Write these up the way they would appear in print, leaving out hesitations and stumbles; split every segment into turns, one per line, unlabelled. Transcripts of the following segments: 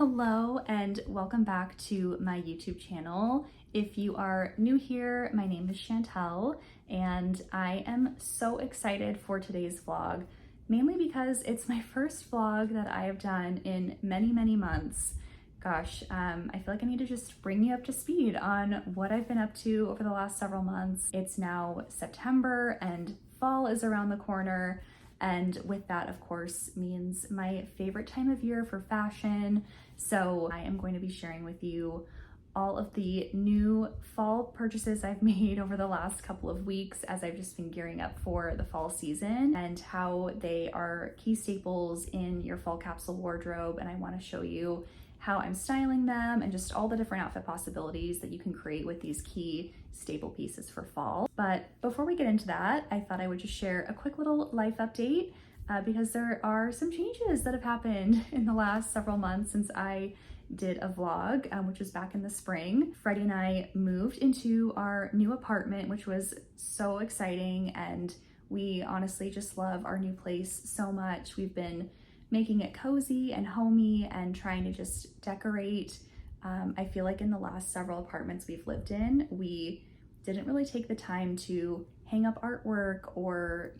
Hello and welcome back to my YouTube channel. If you are new here, my name is Chantel and I am so excited for today's vlog, mainly because it's my first vlog that I have done in many months. Gosh, I feel like I need to just bring you up to speed on what I've been up to over the last several months. It's now September and fall is around the corner. And with that, of course, means my favorite time of year for fashion. So I am going to be sharing with you all of the new fall purchases I've made over the last couple of weeks as I've just been gearing up for the fall season and how they are key staples in your fall capsule wardrobe. And I want to show you how I'm styling them and just all the different outfit possibilities that you can create with these key staple pieces for fall. But before we get into that, I thought I would just share a quick little life update because there are some changes that have happened in the last several months since I did a vlog, which was back in the spring. Freddie and I moved into our new apartment, which was so exciting, and we honestly just love our new place so much. We've been making it cozy and homey and trying to just decorate. I feel like in the last several apartments we've lived in, we didn't really take the time to hang up artwork or,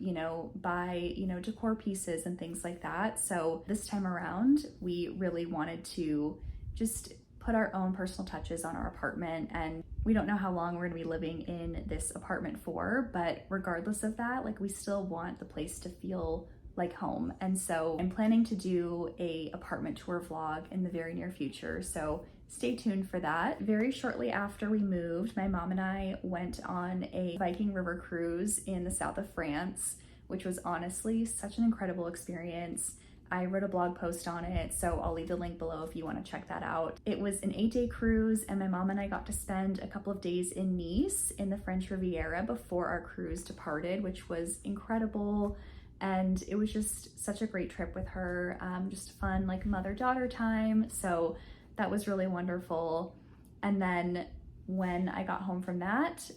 buy, decor pieces and things like that. So this time around, we really wanted to just put our own personal touches on our apartment. And we don't know how long we're gonna be living in this apartment for, but regardless of that, we still want the place to feel like home. And so I'm planning to do a apartment tour vlog in the very near future. So stay tuned for that. Very shortly after we moved, my mom and I went on a Viking River cruise in the south of France, which was honestly such an incredible experience. I wrote a blog post on it, so I'll leave the link below if you want to check that out. It was an 8-day cruise, and my mom and I got to spend a couple of days in Nice in the French Riviera before our cruise departed, which was incredible. And it was just such a great trip with her, just fun, mother-daughter time. So that was really wonderful. And then when I got home from that,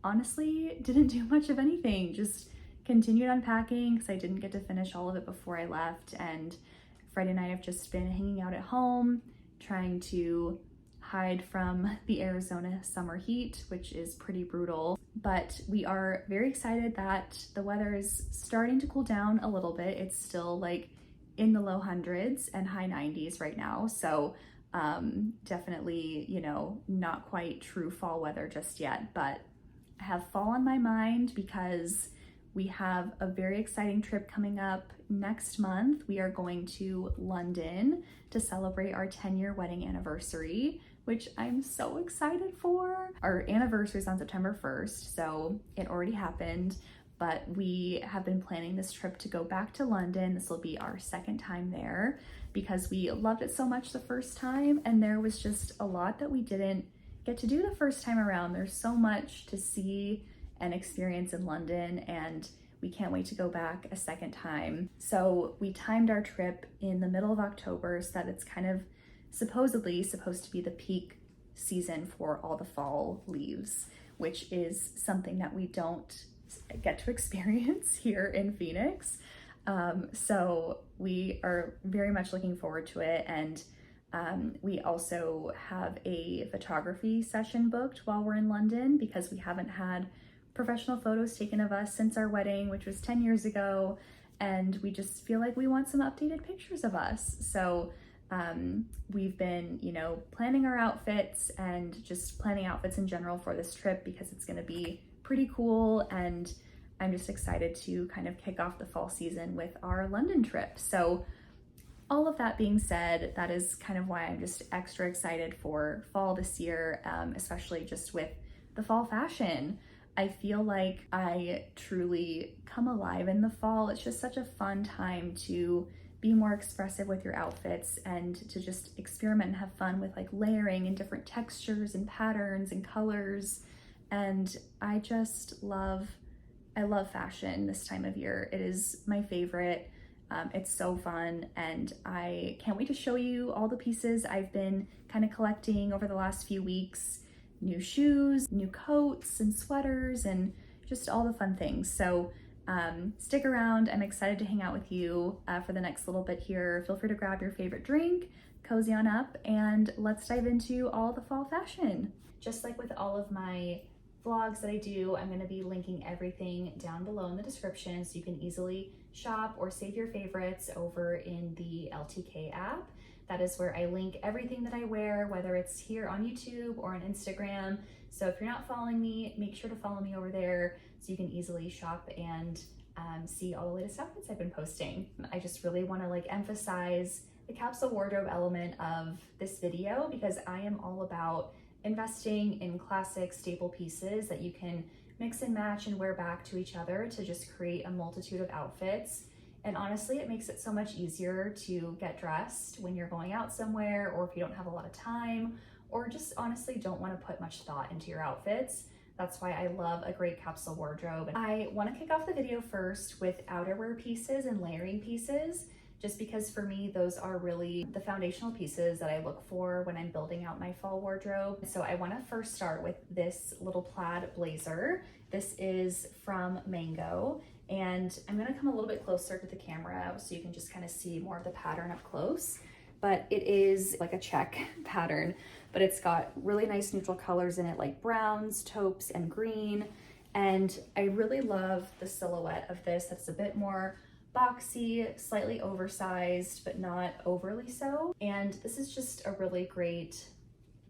honestly, didn't do much of anything, just continued unpacking because I didn't get to finish all of it before I left. And Freddie and I have just been hanging out at home, trying to hide from the Arizona summer heat, which is pretty brutal. But we are very excited that the weather is starting to cool down a little bit. It's still in the low hundreds and high 90s right now. So definitely, not quite true fall weather just yet, but I have fall on my mind because we have a very exciting trip coming up next month. We are going to London to celebrate our 10-year wedding anniversary, which I'm so excited for. Our anniversary is on September 1st, so it already happened, but we have been planning this trip to go back to London. This will be our second time there because we loved it so much the first time, and there was just a lot that we didn't get to do the first time around. There's so much to see and experience in London, and we can't wait to go back a second time. So we timed our trip in the middle of October so that it's kind of supposedly supposed to be the peak season for all the fall leaves, which is something that we don't get to experience here in Phoenix. So we are very much looking forward to it. And we also have a photography session booked while we're in London because we haven't had professional photos taken of us since our wedding, which was 10 years ago. And we just feel like we want some updated pictures of us. So we've been, planning our outfits and just planning outfits in general for this trip because it's going to be pretty cool. And I'm just excited to kind of kick off the fall season with our London trip. So all of that being said, that is kind of why I'm just extra excited for fall this year, especially just with the fall fashion. I feel like I truly come alive in the fall. It's just such a fun time to be more expressive with your outfits and to just experiment and have fun with layering and different textures and patterns and colors. And I love fashion this time of year. It is my favorite. It's so fun, and I can't wait to show you all the pieces I've been kind of collecting over the last few weeks. New shoes, new coats and sweaters, and just all the fun things. So stick around. I'm excited to hang out with you for the next little bit here. Feel free to grab your favorite drink, cozy on up and let's dive into all the fall fashion. Just like with all of my vlogs that I do, I'm gonna be linking everything down below in the description so you can easily shop or save your favorites over in the LTK app. That is where I link everything that I wear, whether it's here on YouTube or on Instagram. So if you're not following me, make sure to follow me over there so you can easily shop and see all the latest outfits I've been posting. I just really want to like emphasize the capsule wardrobe element of this video because I am all about investing in classic staple pieces that you can mix and match and wear back to each other to just create a multitude of outfits. And honestly, it makes it so much easier to get dressed when you're going out somewhere, or if you don't have a lot of time, or just honestly don't want to put much thought into your outfits. That's why I love a great capsule wardrobe. I want to kick off the video first with outerwear pieces and layering pieces, just because for me, those are really the foundational pieces that I look for when I'm building out my fall wardrobe. So I want to first start with this little plaid blazer. This is from Mango, and I'm going to come a little bit closer to the camera so you can just kind of see more of the pattern up close. But it is like a check pattern, but it's got really nice neutral colors in it, like browns, taupes, and green. And I really love the silhouette of this. That's a bit more boxy, slightly oversized, but not overly so. And this is just a really great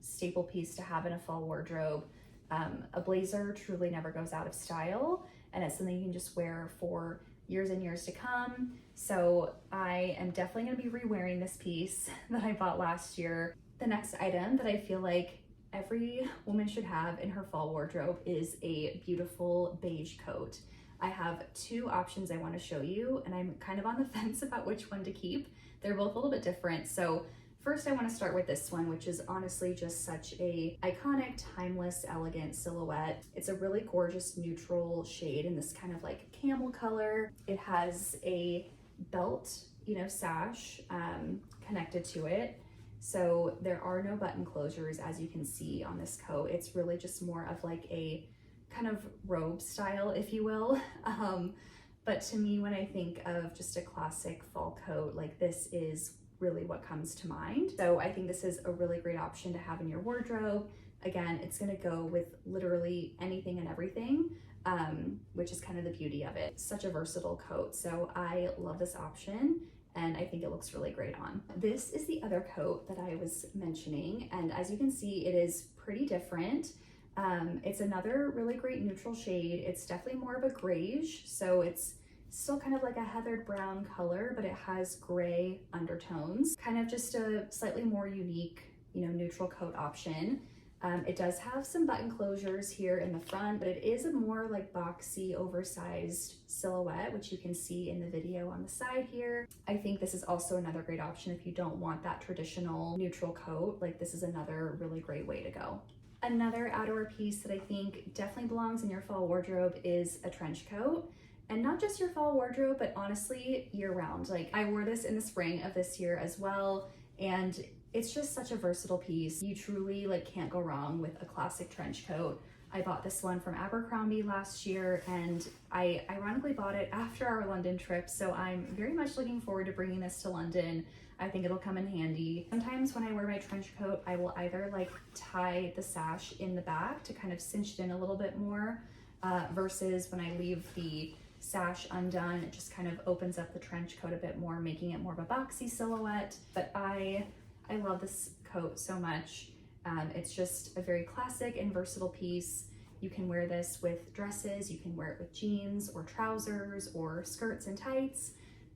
staple piece to have in a fall wardrobe. A blazer truly never goes out of style, and it's something you can just wear for years and years to come. So I am definitely going to be re-wearing this piece that I bought last year. The next item that I feel like every woman should have in her fall wardrobe is a beautiful beige coat. I have two options I want to show you, and I'm kind of on the fence about which one to keep. They're both a little bit different. So first I want to start with this one, which is honestly just such a iconic, timeless, elegant silhouette. It's a really gorgeous neutral shade in this kind of like camel color. It has a belt, sash connected to it. So there are no button closures, as you can see on this coat. It's really just more of like a kind of robe style, if you will. But to me, when I think of just a classic fall coat, like this is really what comes to mind. So I think this is a really great option to have in your wardrobe. Again, it's gonna go with literally anything and everything, which is kind of the beauty of it. Such a versatile coat. So I love this option, and I think it looks really great on. This is the other coat that I was mentioning, and as you can see, it is pretty different. It's another really great neutral shade. It's definitely more of a grayish, so it's still kind of like a heathered brown color, but it has gray undertones. Kind of just a slightly more unique, neutral coat option. It does have some button closures here in the front, but it is a more like boxy, oversized silhouette, which you can see in the video on the side here. I think this is also another great option if you don't want that traditional neutral coat. Like, this is another really great way to go. Another outerwear piece that I think definitely belongs in your fall wardrobe is a trench coat. And not just your fall wardrobe, but honestly year round. Like, I wore this in the spring of this year as well, and it's just such a versatile piece. You truly can't go wrong with a classic trench coat. I bought this one from Abercrombie last year, and I ironically bought it after our London trip, so I'm very much looking forward to bringing this to London. I think it'll come in handy. Sometimes when I wear my trench coat, I will either tie the sash in the back to kind of cinch it in a little bit more, versus when I leave the sash undone, it just kind of opens up the trench coat a bit more, making it more of a boxy silhouette. But I love this coat so much. It's just a very classic and versatile piece. You can wear this with dresses, you can wear it with jeans or trousers or skirts and tights.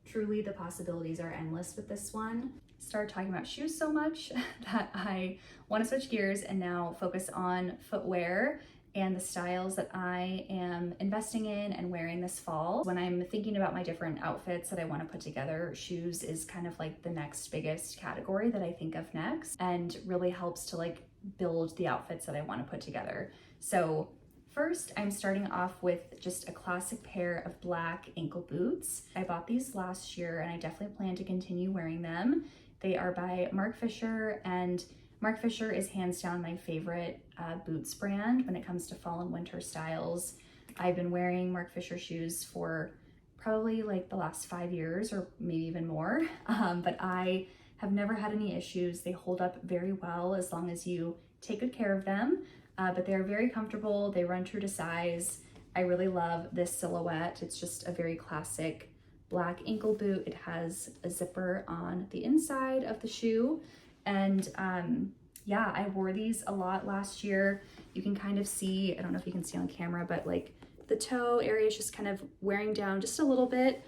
Truly, the possibilities are endless with this one. Started talking about shoes so much that I want to switch gears and now focus on footwear and the styles that I am investing in and wearing this fall. When I'm thinking about my different outfits that I want to put together, shoes is kind of like the next biggest category that I think of next, and really helps to build the outfits that I want to put together. So first, I'm starting off with just a classic pair of black ankle boots. I bought these last year and I definitely plan to continue wearing them. They are by Mark Fisher, and Mark Fisher is hands down my favorite boots brand when it comes to fall and winter styles. I've been wearing Mark Fisher shoes for probably the last 5 years or maybe even more, but I have have never had any issues. They hold up very well as long as you take good care of them, but they're very comfortable. They run true to size. I really love this silhouette. It's just a very classic black ankle boot. It has a zipper on the inside of the shoe. And yeah, I wore these a lot last year. You can kind of see, I don't know if you can see on camera, but like the toe area is just kind of wearing down just a little bit,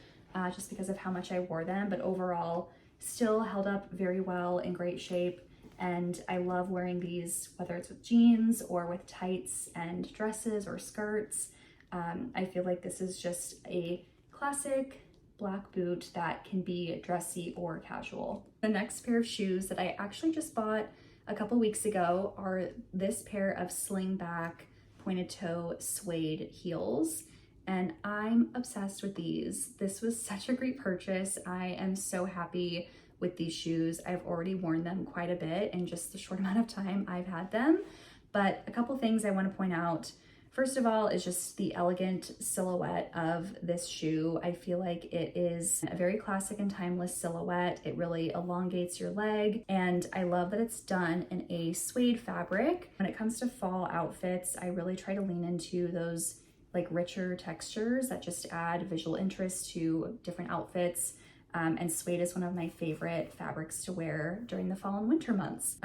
just because of how much I wore them, but overall still held up very well, in great shape. And I love wearing these, whether it's with jeans or with tights and dresses or skirts. I feel like this is just a classic black boot that can be dressy or casual. The next pair of shoes that I actually just bought a couple weeks ago are this pair of slingback pointed toe suede heels. And I'm obsessed with these. This was such a great purchase. I am so happy with these shoes. I've already worn them quite a bit in just the short amount of time I've had them. But a couple things I want to point out. First of all is just the elegant silhouette of this shoe. I feel like it is a very classic and timeless silhouette. It really elongates your leg, and I love that it's done in a suede fabric. When it comes to fall outfits, I really try to lean into those like richer textures that just add visual interest to different outfits. And suede is one of my favorite fabrics to wear during the fall and winter months.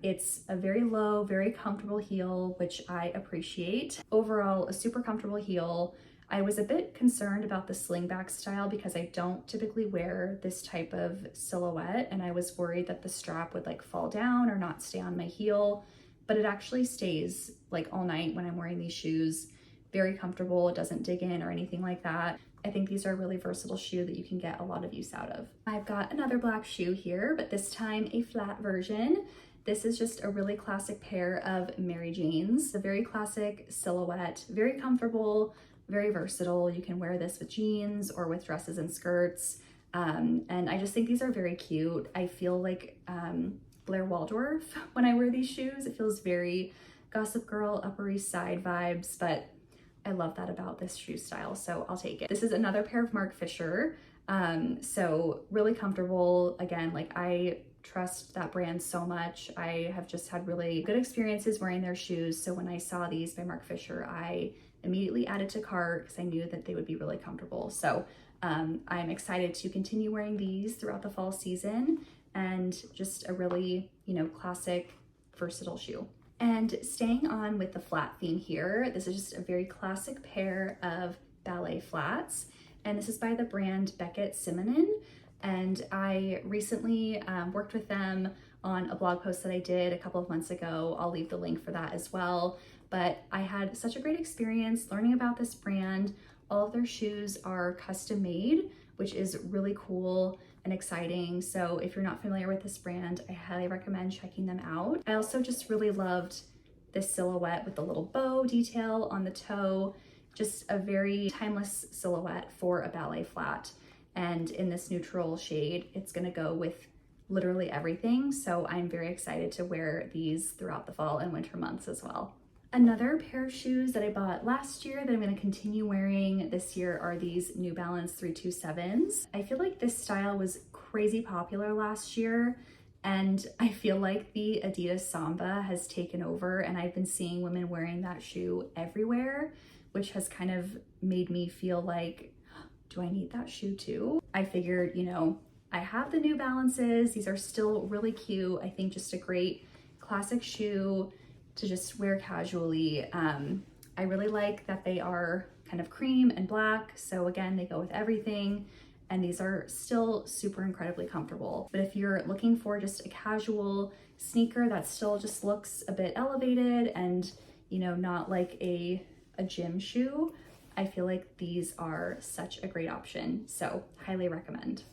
It's a very low, very comfortable heel, which I appreciate. Overall, a super comfortable heel. I was a bit concerned about the slingback style because I don't typically wear this type of silhouette, and I was worried that the strap would like fall down or not stay on my heel, but it actually stays like all night when I'm wearing these shoes. Very comfortable, it doesn't dig in or anything like that. I think these are a really versatile shoe that you can get a lot of use out of. I've got another black shoe here, but this time a flat version. This is just a really classic pair of Mary Janes. A very classic silhouette, very comfortable, very versatile. You can wear this with jeans or with dresses and skirts. And I just think these are very cute. I feel like Blair Waldorf when I wear these shoes. It feels very Gossip Girl, Upper East Side vibes, but I love that about this shoe style, so I'll take it. This is another pair of Marc Fisher, so really comfortable. Again, like I trust that brand so much. I have just had really good experiences wearing their shoes, so when I saw these by Marc Fisher, I immediately added to cart because I knew that they would be really comfortable. So I'm excited to continue wearing these throughout the fall season, and just a really, you know, classic, versatile shoe. And staying on with the flat theme here, this is just a very classic pair of ballet flats. And this is by the brand Beckett Simonin. And I recently worked with them on a blog post that I did a couple of months ago. I'll leave the link for that as well. But I had such a great experience learning about this brand. All of their shoes are custom made, which is really cool and exciting. So if you're not familiar with this brand, I highly recommend checking them out. I also just really loved this silhouette with the little bow detail on the toe. Just a very timeless silhouette for a ballet flat. And in this neutral shade, it's gonna go with literally everything. So I'm very excited to wear these throughout the fall and winter months as well. Another pair of shoes that I bought last year that I'm going to continue wearing this year are these New Balance 327s. I feel like this style was crazy popular last year, and I feel like the Adidas Samba has taken over, and I've been seeing women wearing that shoe everywhere, which has kind of made me feel like, do I need that shoe too? I figured, you know, I have the New Balances. These are still really cute. I think just a great classic shoe to just wear casually. I really like that they are kind of cream and black. So again, they go with everything, and these are still super incredibly comfortable. But if you're looking for just a casual sneaker that still just looks a bit elevated and, you know, not like a gym shoe, I feel like these are such a great option. So highly recommend.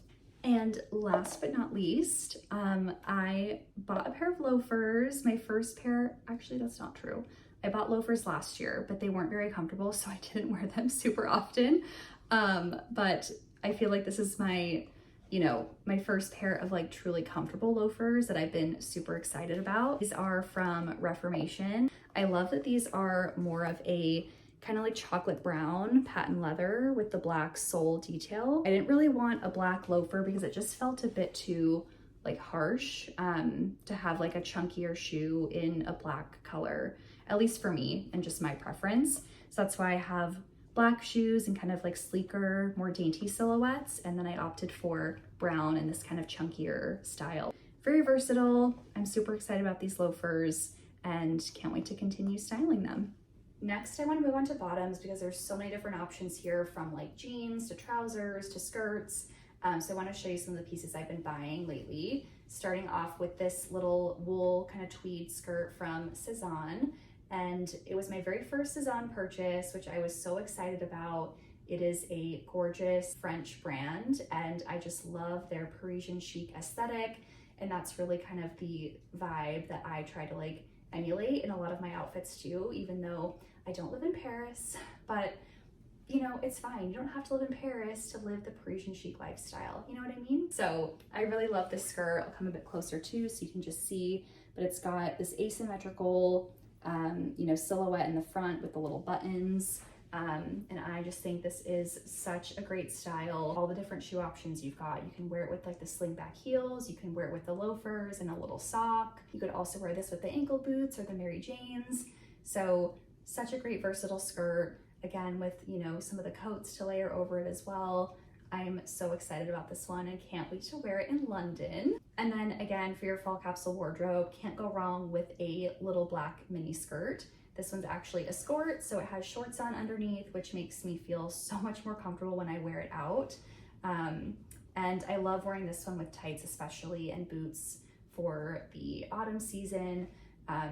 And last but not least, I bought a pair of loafers. My first pair, actually that's not true. I bought loafers last year, but they weren't very comfortable, so I didn't wear them super often. But I feel like this is my, you know, my first pair of like truly comfortable loafers that I've been super excited about. These are from Reformation. I love that these are more of a kind of like chocolate brown patent leather with the black sole detail. I didn't really want a black loafer because it just felt a bit too like harsh to have like a chunkier shoe in a black color, at least for me and just my preference. So that's why I have black shoes and kind of like sleeker, more dainty silhouettes. And then I opted for brown and this kind of chunkier style. Very versatile. I'm super excited about these loafers and can't wait to continue styling them. Next, I want to move on to bottoms because there's so many different options here, from like jeans to trousers to skirts. So I want to show you some of the pieces I've been buying lately, starting off with this little wool kind of tweed skirt from Cezanne. And it was my very first Cezanne purchase, which I was so excited about. It is a gorgeous French brand, and I just love their Parisian chic aesthetic. And that's really kind of the vibe that I try to like emulate in a lot of my outfits too, even though I don't live in Paris, but you know, it's fine. You don't have to live in Paris to live the Parisian chic lifestyle. You know what I mean? So I really love this skirt. I'll come a bit closer too so you can just see, but it's got this asymmetrical, you know, silhouette in the front with the little buttons. And I just think this is such a great style. All the different shoe options you've got. You can wear it with like the sling back heels. You can wear it with the loafers and a little sock. You could also wear this with the ankle boots or the Mary Janes. So such a great versatile skirt. Again, with, you know, some of the coats to layer over it as well. I'm so excited about this one and can't wait to wear it in London. And then again, for your fall capsule wardrobe, can't go wrong with a little black mini skirt. This one's actually a skirt, so it has shorts on underneath, which makes me feel so much more comfortable when I wear it out. And I love wearing this one with tights especially, and boots for the autumn season.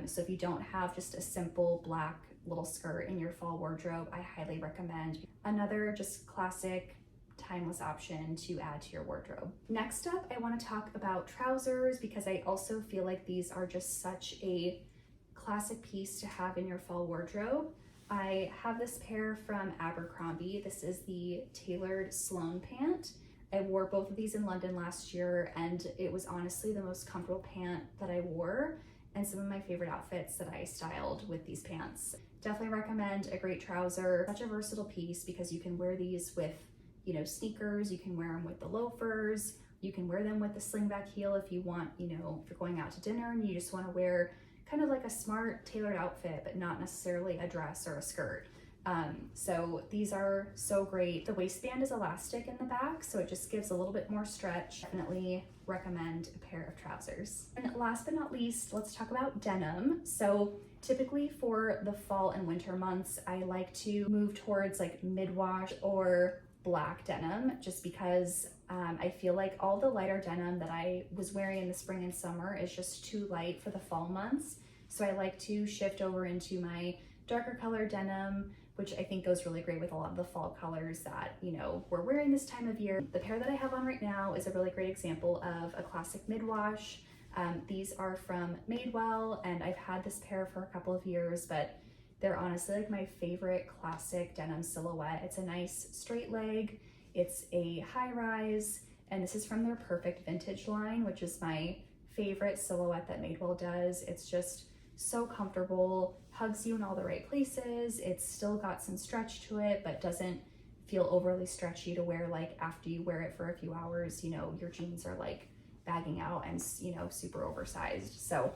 So if you don't have just a simple black little skirt in your fall wardrobe, I highly recommend. Another just classic, timeless option to add to your wardrobe. Next up, I want to talk about trousers because I also feel like these are just such a classic piece to have in your fall wardrobe. I have this pair from Abercrombie. This is the tailored Sloane pant. I wore both of these in London last year, and it was honestly the most comfortable pant that I wore, and some of my favorite outfits that I styled with these pants. Definitely recommend a great trouser. Such a versatile piece because you can wear these with, you know, sneakers, you can wear them with the loafers, you can wear them with the slingback heel if you want, you know, if you're going out to dinner and you just want to wear kind of like a smart tailored outfit, but not necessarily a dress or a skirt. So these are so great. The waistband is elastic in the back, so it just gives a little bit more stretch. Definitely recommend a pair of trousers. And last but not least, let's talk about denim. So typically for the fall and winter months, I like to move towards like mid-wash or black denim, just because I feel like all the lighter denim that I was wearing in the spring and summer is just too light for the fall months. So I like to shift over into my darker color denim, which I think goes really great with a lot of the fall colors that, you know, we're wearing this time of year. The pair that I have on right now is a really great example of a classic mid-wash. These are from Madewell, and I've had this pair for a couple of years, but they're honestly like my favorite classic denim silhouette. It's a nice straight leg, it's a high rise, and this is from their Perfect Vintage line, which is my favorite silhouette that Madewell does. It's just so comfortable, hugs you in all the right places. It's still got some stretch to it, but doesn't feel overly stretchy to wear like after you wear it for a few hours, you know, your jeans are like bagging out and, you know, super oversized. So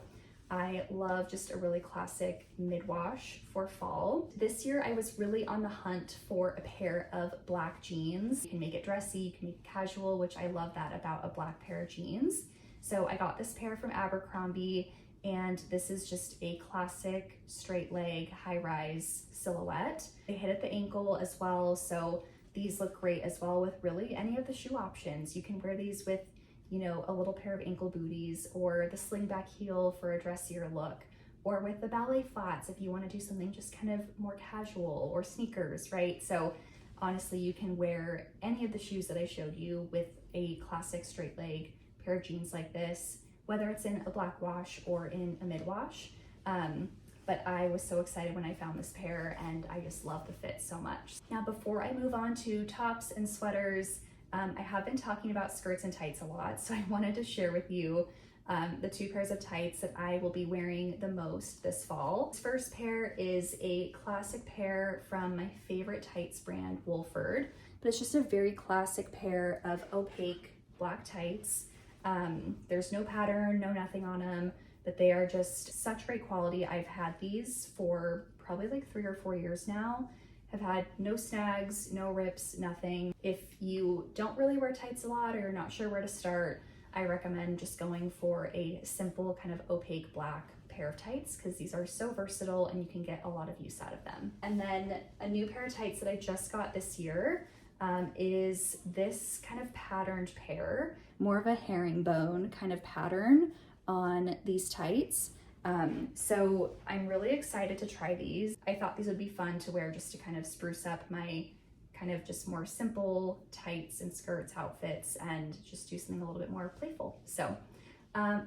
I love just a really classic mid-wash for fall. This year I was really on the hunt for a pair of black jeans. You can make it dressy, you can make it casual, which I love that about a black pair of jeans. So I got this pair from Abercrombie, and this is just a classic straight leg high-rise silhouette. They hit at the ankle as well, so these look great as well with really any of the shoe options. You can wear these with, you know, a little pair of ankle booties, or the slingback heel for a dressier look, or with the ballet flats if you want to do something just kind of more casual, or sneakers, right? So honestly, you can wear any of the shoes that I showed you with a classic straight leg pair of jeans like this, whether it's in a black wash or in a mid-wash. But I was so excited when I found this pair, and I just love the fit so much. Now, before I move on to tops and sweaters, I have been talking about skirts and tights a lot, so I wanted to share with you the two pairs of tights that I will be wearing the most this fall. This first pair is a classic pair from my favorite tights brand, Wolford, but it's just a very classic pair of opaque black tights. There's no pattern, no nothing on them, but they are just such great quality. I've had these for probably like 3 or 4 years now. Have had no snags, no rips, nothing. If you don't really wear tights a lot or you're not sure where to start, I recommend just going for a simple kind of opaque black pair of tights because these are so versatile and you can get a lot of use out of them. And then a new pair of tights that I just got this year is this kind of patterned pair, more of a herringbone kind of pattern on these tights. So I'm really excited to try these. I thought these would be fun to wear just to kind of spruce up my kind of just more simple tights and skirts outfits and just do something a little bit more playful. So,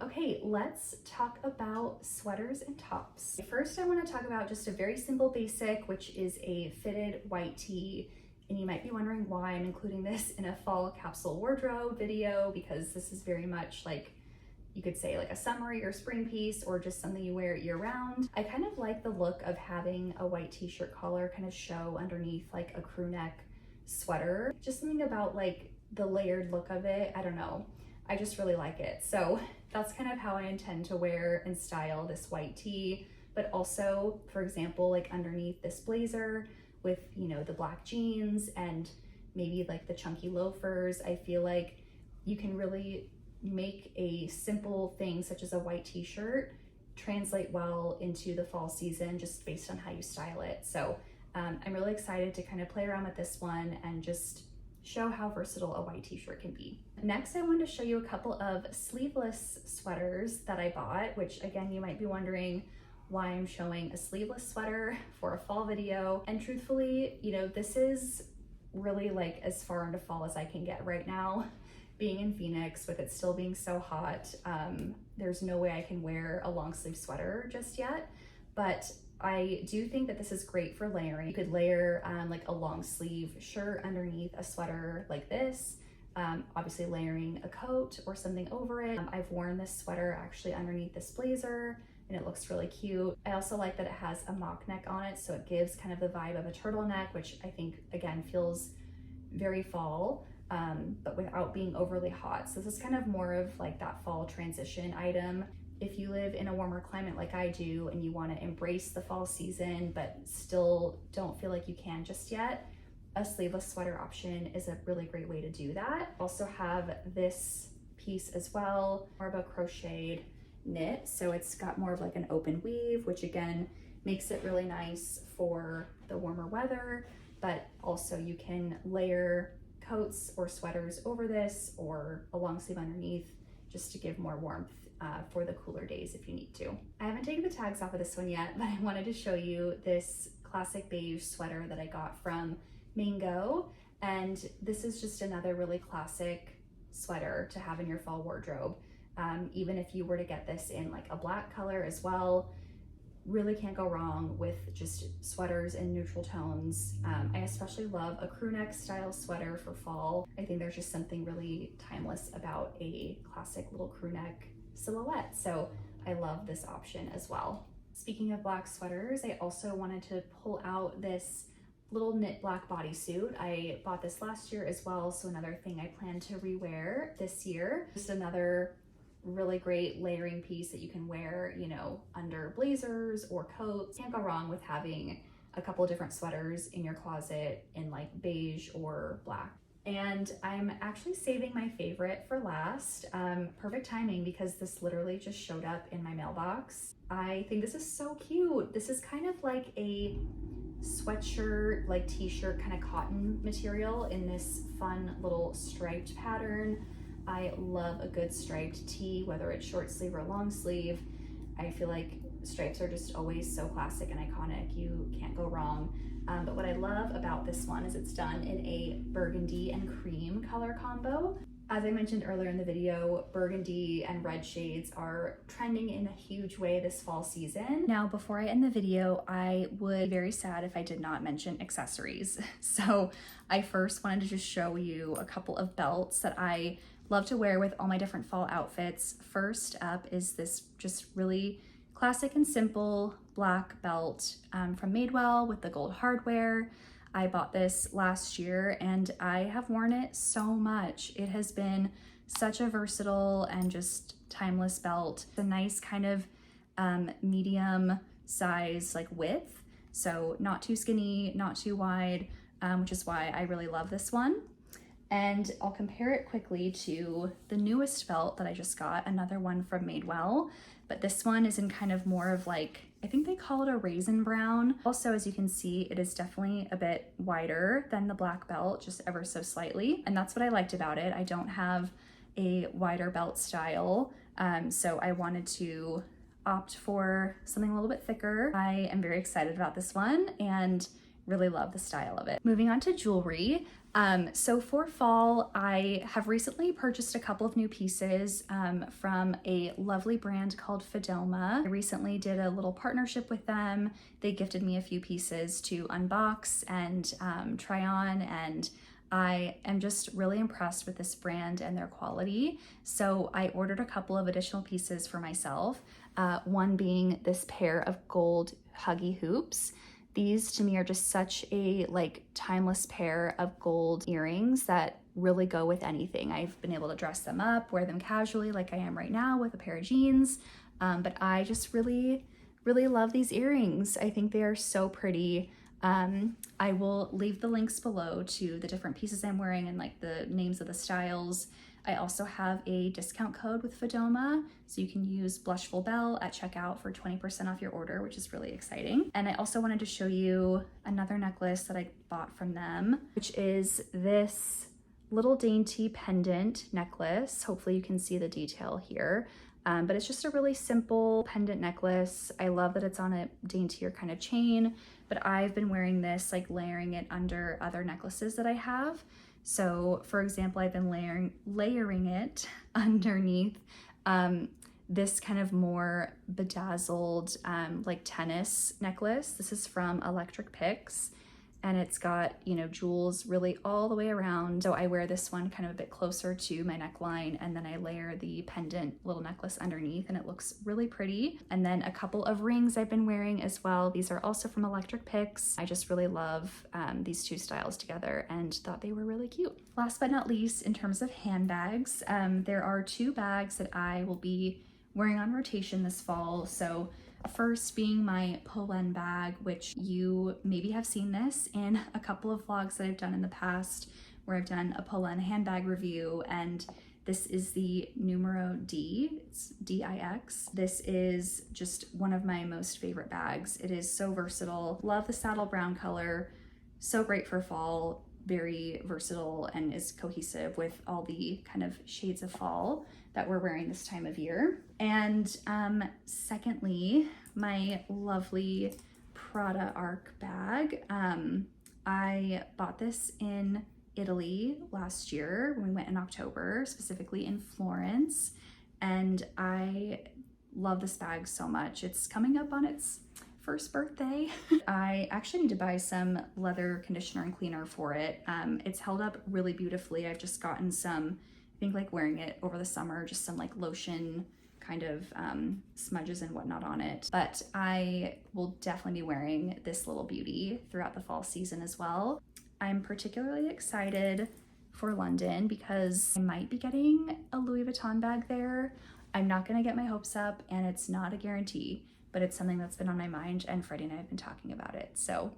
okay, let's talk about sweaters and tops. First, I want to talk about just a very simple basic, which is a fitted white tee. And you might be wondering why I'm including this in a fall capsule wardrobe video, because this is very much like, you could say like a summery or spring piece or just something you wear year round. I kind of like the look of having a white t-shirt collar kind of show underneath like a crew neck sweater. Just something about like the layered look of it. I don't know. I just really like it. So that's kind of how I intend to wear and style this white tee, but also, for example, like underneath this blazer with, you know, the black jeans and maybe like the chunky loafers. I feel like you can really make a simple thing such as a white t-shirt translate well into the fall season just based on how you style it. So I'm really excited to kind of play around with this one and just show how versatile a white t-shirt can be. Next, I wanted to show you a couple of sleeveless sweaters that I bought, which again, you might be wondering why I'm showing a sleeveless sweater for a fall video. And truthfully, you know, this is really like as far into fall as I can get right now. Being in Phoenix with it still being so hot, there's no way I can wear a long sleeve sweater just yet, but I do think that this is great for layering. You could layer like a long sleeve shirt underneath a sweater like this, obviously layering a coat or something over it. I've worn this sweater actually underneath this blazer and it looks really cute. I also like that it has a mock neck on it, so it gives kind of the vibe of a turtleneck, which I think again feels very fall. But without being overly hot. So this is kind of more of like that fall transition item. If you live in a warmer climate like I do and you want to embrace the fall season but still don't feel like you can just yet, a sleeveless sweater option is a really great way to do that. Also have this piece as well, more of a crocheted knit. So it's got more of like an open weave, which again makes it really nice for the warmer weather, but also you can layer coats or sweaters over this or a long sleeve underneath just to give more warmth for the cooler days if you need to. I haven't taken the tags off of this one yet, but I wanted to show you this classic beige sweater that I got from Mango. And this is just another really classic sweater to have in your fall wardrobe. Even if you were to get this in like a black color as well, really can't go wrong with just sweaters in neutral tones. I especially love a crew neck style sweater for fall. I think there's just something really timeless about a classic little crew neck silhouette. So I love this option as well. Speaking of black sweaters, I also wanted to pull out this little knit black bodysuit. I bought this last year as well, so another thing I plan to rewear this year. Just another really great layering piece that you can wear, you know, under blazers or coats. Can't go wrong with having a couple different sweaters in your closet in like beige or black. And I'm actually saving my favorite for last. Perfect timing because this literally just showed up in my mailbox. I think this is so cute. This is kind of like a sweatshirt, like t-shirt kind of cotton material in this fun little striped pattern. I love a good striped tee, whether it's short sleeve or long sleeve. I feel like stripes are just always so classic and iconic. You can't go wrong. But what I love about this one is it's done in a burgundy and cream color combo. As I mentioned earlier in the video, burgundy and red shades are trending in a huge way this fall season. Now, before I end the video, I would be very sad if I did not mention accessories. So I first wanted to just show you a couple of belts that I love to wear with all my different fall outfits. First up is this just really classic and simple black belt from Madewell with the gold hardware. I bought this last year and I have worn it so much. It has been such a versatile and just timeless belt. It's a nice kind of medium size like width, so not too skinny, not too wide, which is why I really love this one. And I'll compare it quickly to the newest belt that I just got, another one from Madewell, but this one is in kind of more of like, I think they call it a raisin brown. Also, as you can see, it is definitely a bit wider than the black belt, just ever so slightly. And that's what I liked about it. I don't have a wider belt style, so I wanted to opt for something a little bit thicker. I am very excited about this one and really love the style of it. Moving on to jewelry. So for fall, I have recently purchased a couple of new pieces from a lovely brand called Fidoma. I recently did a little partnership with them. They gifted me a few pieces to unbox and try on, and I am just really impressed with this brand and their quality. So I ordered a couple of additional pieces for myself, one being this pair of gold huggy hoops. These to me are just such a like timeless pair of gold earrings that really go with anything. I've been able to dress them up, wear them casually like I am right now with a pair of jeans, but I just really love these earrings. I think they are so pretty. I will leave the links below to the different pieces I'm wearing and like the names of the styles. I also have a discount code with Fidoma, so you can use Blushful Belle at checkout for 20% off your order, which is really exciting. And I also wanted to show you another necklace that I bought from them, which is this little dainty pendant necklace. Hopefully you can see the detail here. But it's just a really simple pendant necklace. I love that it's on a daintier kind of chain, but I've been wearing this, like layering it under other necklaces that I have. So for example, I've been layering it underneath this kind of more bedazzled like tennis necklace. This is from Electric Picks, and it's got, you know, jewels really all the way around. So I wear this one kind of a bit closer to my neckline, and then I layer the pendant little necklace underneath, and it looks really pretty. And then a couple of rings I've been wearing as well. These are also from Electric Picks. I just really love these two styles together and thought they were really cute. Last but not least, in terms of handbags, there are two bags that I will be wearing on rotation this fall. So first being my Polen bag, which you maybe have seen this in a couple of vlogs that I've done in the past where I've done a Polen handbag review, and this is the numero D, it's DIX. This is just one of my most favorite bags. It is so versatile. Love the saddle brown color, so great for fall, very versatile and is cohesive with all the kind of shades of fall that we're wearing this time of year. And secondly, my lovely Prada Arc bag. I bought this in Italy last year when we went in October, specifically in Florence, and I love this bag so much. It's coming up on its first birthday. I actually need to buy some leather conditioner and cleaner for it. It's held up really beautifully. I've just gotten some, I think like wearing it over the summer, just some like lotion kind of smudges and whatnot on it. But I will definitely be wearing this little beauty throughout the fall season as well. I'm particularly excited for London because I might be getting a Louis Vuitton bag there. I'm not gonna get my hopes up, and it's not a guarantee, but it's something that's been on my mind, and Freddie and I have been talking about it, so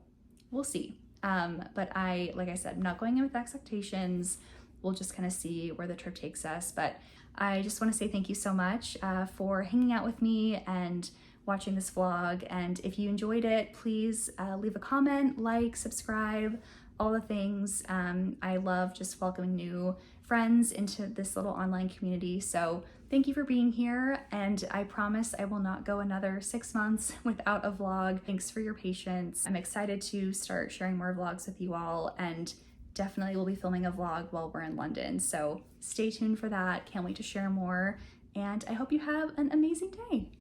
we'll see. But like I said, I'm not going in with expectations. We'll just kind of see where the trip takes us. But I just want to say thank you so much for hanging out with me and watching this vlog. And if you enjoyed it, please leave a comment, like, subscribe, all the things. I love just welcoming new friends into this little online community. So thank you for being here, and I promise I will not go another 6 months without a vlog. Thanks for your patience. I'm excited to start sharing more vlogs with you all, and definitely will be filming a vlog while we're in London. So stay tuned for that. Can't wait to share more, and I hope you have an amazing day.